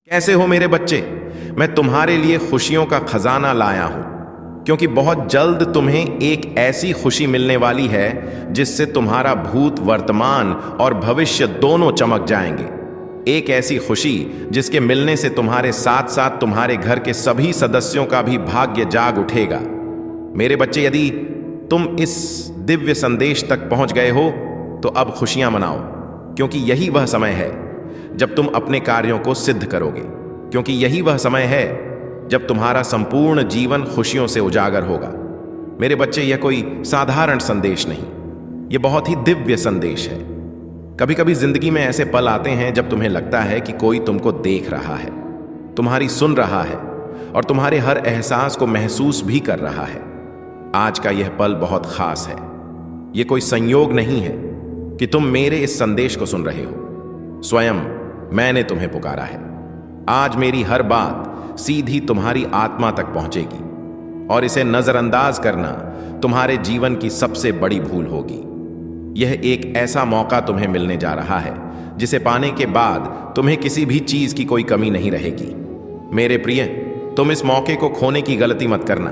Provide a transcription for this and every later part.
कैसे हो मेरे बच्चे? मैं तुम्हारे लिए खुशियों का खजाना लाया हूं, क्योंकि बहुत जल्द तुम्हें एक ऐसी खुशी मिलने वाली है जिससे तुम्हारा भूत, वर्तमान और भविष्य दोनों चमक जाएंगे। एक ऐसी खुशी जिसके मिलने से तुम्हारे साथ साथ तुम्हारे घर के सभी सदस्यों का भी भाग्य जाग उठेगा। मेरे बच्चे, यदि तुम इस दिव्य संदेश तक पहुंच गए हो तो अब खुशियां मनाओ, क्योंकि यही वह समय है जब तुम अपने कार्यों को सिद्ध करोगे। क्योंकि यही वह समय है जब तुम्हारा संपूर्ण जीवन खुशियों से उजागर होगा। मेरे बच्चे, यह कोई साधारण संदेश नहीं, यह बहुत ही दिव्य संदेश है। कभी कभी जिंदगी में ऐसे पल आते हैं जब तुम्हें लगता है कि कोई तुमको देख रहा है, तुम्हारी सुन रहा है और तुम्हारे हर एहसास को महसूस भी कर रहा है। आज का यह पल बहुत खास है। यह कोई संयोग नहीं है कि तुम मेरे इस संदेश को सुन रहे हो। स्वयं मैंने तुम्हें पुकारा है। आज मेरी हर बात सीधी तुम्हारी आत्मा तक पहुंचेगी और इसे नजरअंदाज करना तुम्हारे जीवन की सबसे बड़ी भूल होगी। यह एक ऐसा मौका तुम्हें मिलने जा रहा है जिसे पाने के बाद तुम्हें किसी भी चीज की कोई कमी नहीं रहेगी। मेरे प्रिय, तुम इस मौके को खोने की गलती मत करना।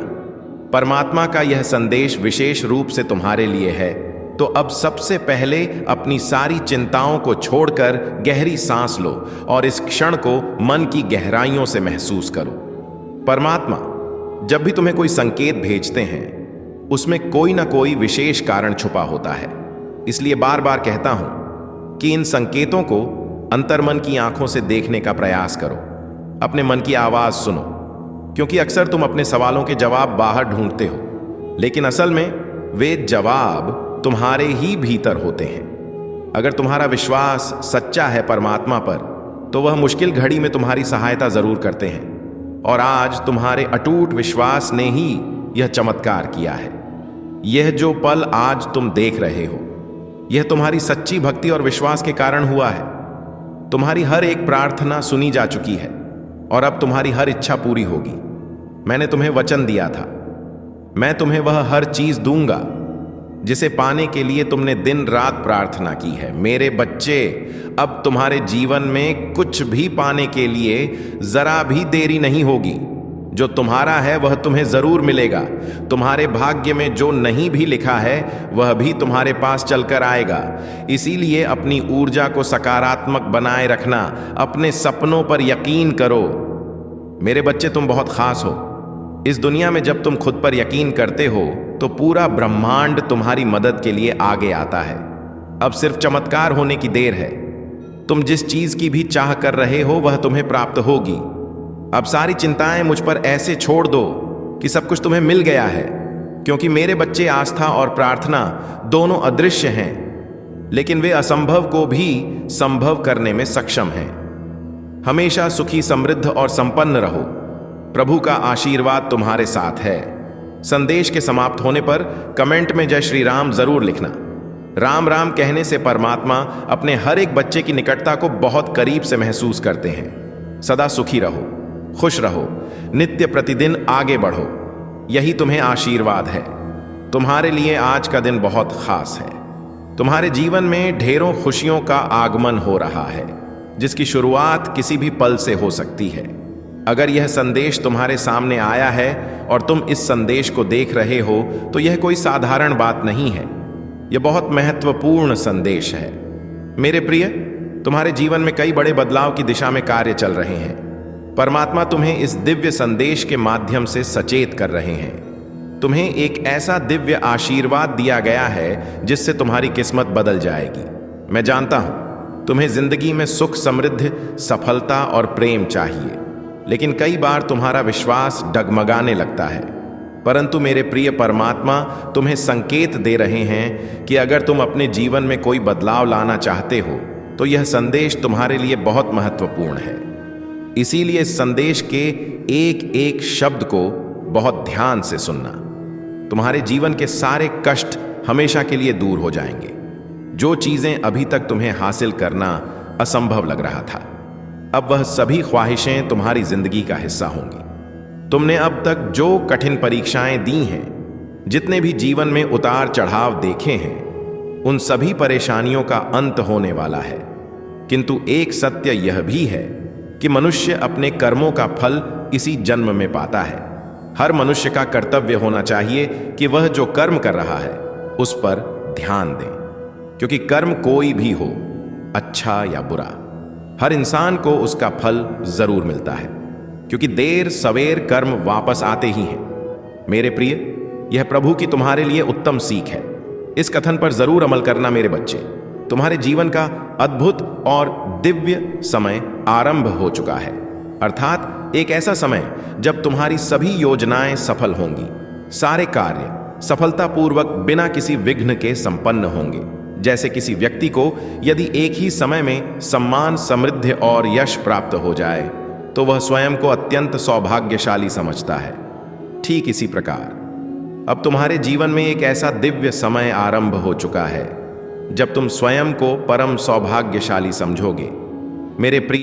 परमात्मा का यह संदेश विशेष रूप से तुम्हारे लिए है। तो अब सबसे पहले अपनी सारी चिंताओं को छोड़कर गहरी सांस लो और इस क्षण को मन की गहराइयों से महसूस करो। परमात्मा जब भी तुम्हें कोई संकेत भेजते हैं, उसमें कोई ना कोई विशेष कारण छुपा होता है। इसलिए बार बार कहता हूं कि इन संकेतों को अंतर्मन की आंखों से देखने का प्रयास करो। अपने मन की आवाज सुनो, क्योंकि अक्सर तुम अपने सवालों के जवाब बाहर ढूंढते हो, लेकिन असल में वे जवाब तुम्हारे ही भीतर होते हैं। अगर तुम्हारा विश्वास सच्चा है परमात्मा पर, तो वह मुश्किल घड़ी में तुम्हारी सहायता जरूर करते हैं। और आज तुम्हारे अटूट विश्वास ने ही यह चमत्कार किया है। यह जो पल आज तुम देख रहे हो, यह तुम्हारी सच्ची भक्ति और विश्वास के कारण हुआ है। तुम्हारी हर एक प्रार्थना सुनी जा चुकी है और अब तुम्हारी हर इच्छा पूरी होगी। मैंने तुम्हें वचन दिया था, मैं तुम्हें वह हर चीज दूंगा जिसे पाने के लिए तुमने दिन रात प्रार्थना की है। मेरे बच्चे, अब तुम्हारे जीवन में कुछ भी पाने के लिए जरा भी देरी नहीं होगी। जो तुम्हारा है वह तुम्हें जरूर मिलेगा। तुम्हारे भाग्य में जो नहीं भी लिखा है वह भी तुम्हारे पास चलकर आएगा। इसीलिए अपनी ऊर्जा को सकारात्मक बनाए रखना, अपने सपनों पर यकीन करो। मेरे बच्चे, तुम बहुत खास हो। इस दुनिया में जब तुम खुद पर यकीन करते हो तो पूरा ब्रह्मांड तुम्हारी मदद के लिए आगे आता है। अब सिर्फ चमत्कार होने की देर है। तुम जिस चीज की भी चाह कर रहे हो वह तुम्हें प्राप्त होगी। अब सारी चिंताएं मुझ पर ऐसे छोड़ दो कि सब कुछ तुम्हें मिल गया है, क्योंकि मेरे बच्चे, आस्था और प्रार्थना दोनों अदृश्य हैं, लेकिन वे असंभव को भी संभव करने में सक्षम हैं। हमेशा सुखी, समृद्ध और संपन्न रहो। प्रभु का आशीर्वाद तुम्हारे साथ है। संदेश के समाप्त होने पर कमेंट में जय श्री राम जरूर लिखना। राम राम कहने से परमात्मा अपने हर एक बच्चे की निकटता को बहुत करीब से महसूस करते हैं। सदा सुखी रहो, खुश रहो, नित्य प्रतिदिन आगे बढ़ो, यही तुम्हें आशीर्वाद है। तुम्हारे लिए आज का दिन बहुत खास है। तुम्हारे जीवन में ढेरों खुशियों का आगमन हो रहा है, जिसकी शुरुआत किसी भी पल से हो सकती है। अगर यह संदेश तुम्हारे सामने आया है और तुम इस संदेश को देख रहे हो, तो यह कोई साधारण बात नहीं है। यह बहुत महत्वपूर्ण संदेश है। मेरे प्रिय, तुम्हारे जीवन में कई बड़े बदलाव की दिशा में कार्य चल रहे हैं। परमात्मा तुम्हें इस दिव्य संदेश के माध्यम से सचेत कर रहे हैं। तुम्हें एक ऐसा दिव्य आशीर्वाद दिया गया है जिससे तुम्हारी किस्मत बदल जाएगी। मैं जानता हूं तुम्हें जिंदगी में सुख, समृद्धि, सफलता और प्रेम चाहिए, लेकिन कई बार तुम्हारा विश्वास डगमगाने लगता है। परंतु मेरे प्रिय, परमात्मा तुम्हें संकेत दे रहे हैं कि अगर तुम अपने जीवन में कोई बदलाव लाना चाहते हो तो यह संदेश तुम्हारे लिए बहुत महत्वपूर्ण है। इसीलिए इस संदेश के एक एक शब्द को बहुत ध्यान से सुनना। तुम्हारे जीवन के सारे कष्ट हमेशा के लिए दूर हो जाएंगे। जो चीजें अभी तक तुम्हें हासिल करना असंभव लग रहा था, अब वह सभी ख्वाहिशें तुम्हारी जिंदगी का हिस्सा होंगी। तुमने अब तक जो कठिन परीक्षाएं दी हैं, जितने भी जीवन में उतार चढ़ाव देखे हैं, उन सभी परेशानियों का अंत होने वाला है। किंतु एक सत्य यह भी है कि मनुष्य अपने कर्मों का फल इसी जन्म में पाता है। हर मनुष्य का कर्तव्य होना चाहिए कि वह जो कर्म कर रहा है उस पर ध्यान दें, क्योंकि कर्म कोई भी हो, अच्छा या बुरा, हर इंसान को उसका फल जरूर मिलता है, क्योंकि देर सवेर कर्म वापस आते ही हैं। मेरे प्रिय, यह प्रभु की तुम्हारे लिए उत्तम सीख है। इस कथन पर जरूर अमल करना मेरे बच्चे। तुम्हारे जीवन का अद्भुत और दिव्य समय आरंभ हो चुका है, अर्थात एक ऐसा समय जब तुम्हारी सभी योजनाएं सफल होंगी, सारे कार्य सफलतापूर्वक बिना किसी विघ्न के संपन्न होंगे। जैसे किसी व्यक्ति को यदि एक ही समय में सम्मान, समृद्धि और यश प्राप्त हो जाए तो वह स्वयं को अत्यंत सौभाग्यशाली समझता है। ठीक इसी प्रकार अब तुम्हारे जीवन में एक ऐसा दिव्य समय आरंभ हो चुका है जब तुम स्वयं को परम सौभाग्यशाली समझोगे। मेरे प्रिय